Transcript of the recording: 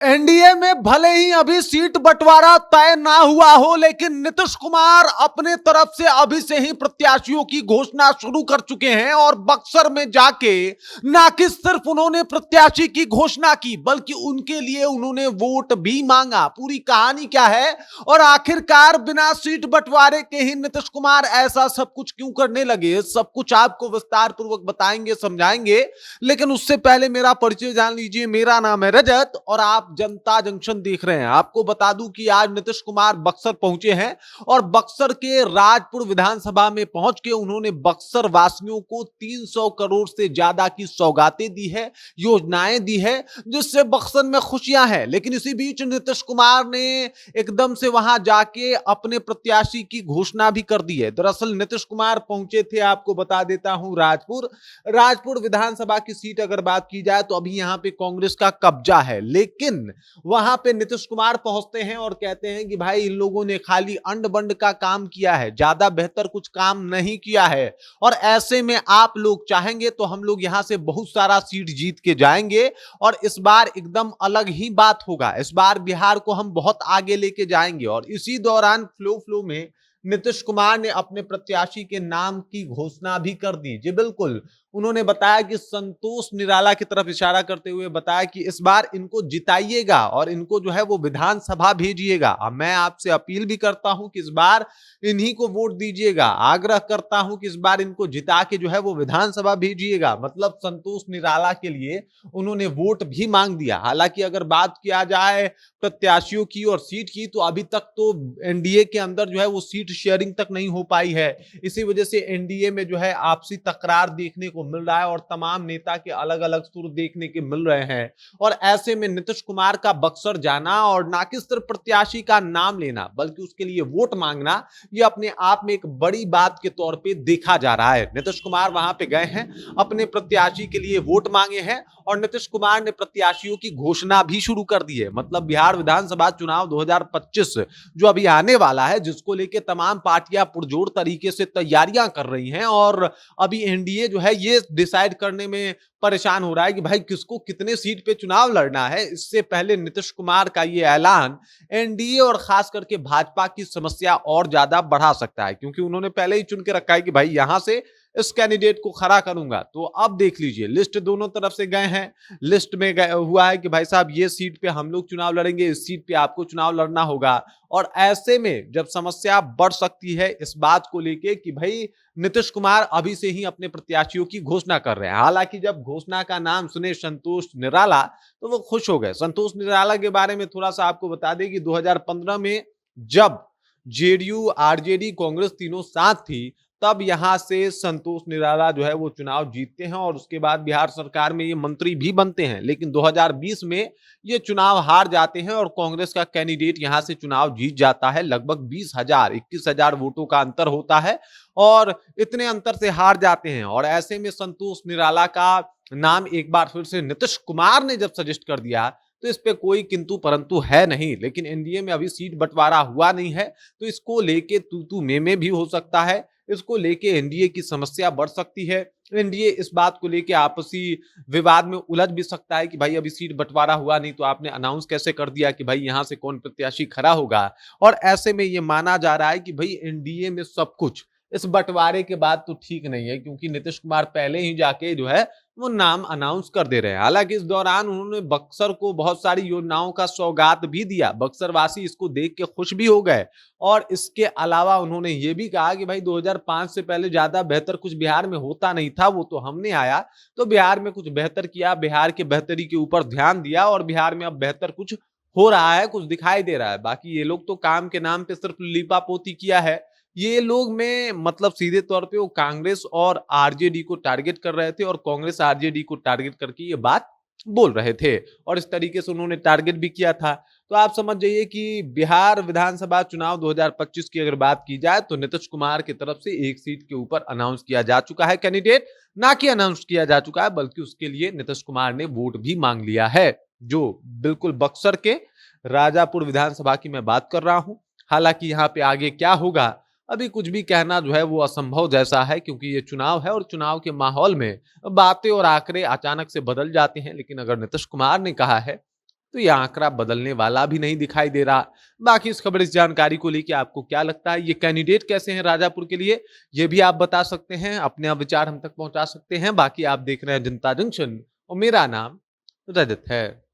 NDA में भले ही अभी सीट बंटवारा तय ना हुआ हो, लेकिन नीतीश कुमार अपने तरफ से अभी से ही प्रत्याशियों की घोषणा शुरू कर चुके हैं और बक्सर में जाके ना कि सिर्फ उन्होंने प्रत्याशी की घोषणा की, बल्कि उनके लिए उन्होंने वोट भी मांगा। पूरी कहानी क्या है और आखिरकार बिना सीट बंटवारे के ही नीतीश कुमार ऐसा सब कुछ क्यों करने लगे, सब कुछ आपको विस्तार पूर्वक बताएंगे, समझाएंगे। लेकिन उससे पहले मेरा परिचय जान लीजिए। मेरा नाम है रजत और आप जनता जंक्शन देख रहे हैं। आपको बता दूं कि आज नीतीश कुमार बक्सर पहुंचे हैं और बक्सर के राजपुर विधानसभा में पहुंच के उन्होंने बक्सर वासियों को 300 करोड़ से ज्यादा की सौगातें दी है, योजनाएं दी है, जिससे बक्सर में खुशियां हैं। लेकिन इसी बीच नीतीश कुमार ने एकदम से वहां जाके अपने प्रत्याशी की घोषणा भी कर दी है। दरअसल नीतीश कुमार पहुंचे थे, आपको बता देता हूं, राजपुर विधानसभा की सीट अगर बात की जाए तो अभी यहां पे कांग्रेस का कब्जा है। लेकिन वहां पे नीतीश कुमार पहुंचते हैं और कहते हैं कि भाई इन लोगों ने खाली अंड बंड का काम किया है, ज्यादा बेहतर कुछ काम नहीं किया है, और ऐसे में आप लोग चाहेंगे तो हम लोग यहां से बहुत सारा सीट जीत के जाएंगे और इस बार एकदम अलग ही बात होगा। इस बार बिहार को हम बहुत आगे लेके जाएंगे। और इसी दौरान फ्लो में नीतीश कुमार ने अपने प्रत्याशी के नाम की घोषणा भी कर दी। जी बिल्कुल, उन्होंने बताया कि संतोष निराला की तरफ इशारा करते हुए बताया कि इस बार इनको जिताइएगा और इनको जो है वो विधानसभा भेजिएगा। अब मैं आपसे अपील भी करता हूं कि इस बार इन्हीं को वोट दीजिएगा, आग्रह करता हूं कि इस बार इनको जिता के जो है वो विधानसभा भेजिएगा। मतलब संतोष निराला के लिए उन्होंने वोट भी मांग दिया। हालांकि अगर बात किया जाए प्रत्याशियों की और सीट की, तो अभी तक तो एनडीए के अंदर जो है वो सीट शेयरिंग तक नहीं हो पाई है। इसी वजह से एनडीए में जो है आपसी तकरार देखने को मिल रहा है और तमाम नेता के अलग अलग सुर देखने के मिल रहे हैं। और ऐसे में नीतीश कुमार का बक्सर जाना और ना कि सिर्फ प्रत्याशी का नाम लेना बल्कि उसके लिए वोट मांगना, यह अपने आप में एक बड़ी बात के तौर पे देखा जा रहा है। नीतीश कुमार वहां पे गए हैं, अपने प्रत्याशी के लिए वोट मांगे हैं और नीतीश कुमार ने प्रत्याशियों की घोषणा भी शुरू कर दी है। मतलब बिहार विधानसभा चुनाव 2025 जो अभी आने वाला है, जिसको लेके तमाम पार्टियां पुरजोर तरीके से तैयारियां कर रही हैं और अभी एनडीए जो है ये डिसाइड करने में परेशान हो रहा है कि भाई किसको कितने सीट पे चुनाव लड़ना है। इससे पहले नीतीश कुमार का ये ऐलान एनडीए और खास करके भाजपा की समस्या और ज्यादा बढ़ा सकता है, क्योंकि उन्होंने पहले ही चुन के रखा है कि भाई यहां से इस कैंडिडेट को खड़ा करूंगा। तो अब देख लीजिए, लिस्ट दोनों तरफ से गए हैं। लिस्ट में हुआ है कि भाई साहब ये सीट पे हम लोग चुनाव लड़ेंगे, इस सीट पे आपको चुनाव लड़ना होगा। और ऐसे में जब समस्या बढ़ सकती है इस बात को लेके कि भाई नीतीश कुमार अभी से ही अपने प्रत्याशियों की घोषणा कर रहे हैं। हालांकि जब घोषणा का नाम सुने संतोष निराला तो वो खुश हो गए। संतोष निराला के बारे में थोड़ा सा आपको बता दें कि 2015 में जब जेडीयू, आरजेडी, कांग्रेस तीनों साथ थी, तब यहां से संतोष निराला जो है वो चुनाव जीतते हैं और उसके बाद बिहार सरकार में ये मंत्री भी बनते हैं। लेकिन 2020 में ये चुनाव हार जाते हैं और कांग्रेस का कैंडिडेट यहां से चुनाव जीत जाता है। लगभग 20,000 21,000 वोटों का अंतर होता है और इतने अंतर से हार जाते हैं। और ऐसे में संतोष निराला का नाम एक बार फिर से नीतीश कुमार ने जब सजेस्ट कर दिया तो इस पे कोई किंतु परंतु है नहीं। लेकिन एनडीए में अभी सीट बंटवारा हुआ नहीं है, तो इसको लेके तू तू में भी हो सकता है। इसको लेके एनडीए की समस्या बढ़ सकती है। एनडीए इस बात को लेके आपसी विवाद में उलझ भी सकता है कि भाई अभी सीट बंटवारा हुआ नहीं तो आपने अनाउंस कैसे कर दिया कि भाई यहां से कौन प्रत्याशी खड़ा होगा। और ऐसे में यह माना जा रहा है कि भाई एनडीए में सब कुछ इस बंटवारे के बाद तो ठीक नहीं है, क्योंकि नीतीश कुमार पहले ही जाके जो है वो नाम अनाउंस कर दे रहे हैं। हालांकि इस दौरान उन्होंने बक्सर को बहुत सारी योजनाओं का सौगात भी दिया। बक्सर वासी इसको देख के खुश भी हो गए और इसके अलावा उन्होंने ये भी कहा कि भाई 2005 से पहले ज्यादा बेहतर कुछ बिहार में होता नहीं था, वो तो हमने आया तो बिहार में कुछ बेहतर किया, बिहार के बेहतरी के ऊपर ध्यान दिया और बिहार में अब बेहतर कुछ हो रहा है, कुछ दिखाई दे रहा है। बाकी ये लोग तो काम के नाम पे सिर्फ लीपापोती किया है। ये लोग में मतलब सीधे तौर पे वो कांग्रेस और आरजेडी को टारगेट कर रहे थे और कांग्रेस आरजेडी को टारगेट करके ये बात बोल रहे थे और इस तरीके से उन्होंने टारगेट भी किया था। तो आप समझ जाइए कि बिहार विधानसभा चुनाव 2025 की अगर बात की जाए तो नीतीश कुमार की तरफ से एक सीट के ऊपर अनाउंस किया जा चुका है कैंडिडेट, ना कि अनाउंस किया जा चुका है बल्कि उसके लिए नीतीश कुमार ने वोट भी मांग लिया है, जो बिल्कुल बक्सर के राजापुर विधानसभा की मैं बात कर रहा हूं। हालांकि यहाँ पे आगे क्या होगा अभी कुछ भी कहना जो है वो असंभव जैसा है, क्योंकि ये चुनाव है और चुनाव के माहौल में बातें और आंकड़े अचानक से बदल जाते हैं। लेकिन अगर नीतीश कुमार ने कहा है तो यह आंकड़ा बदलने वाला भी नहीं दिखाई दे रहा। बाकी इस खबर, इस जानकारी को लेके आपको क्या लगता है? ये कैंडिडेट कैसे हैं राजापुर के लिए? ये भी आप बता सकते हैं, अपने आप विचार हम तक पहुंचा सकते हैं। बाकी आप देख रहे हैं जनता जंक्शन और मेरा नाम रजत है।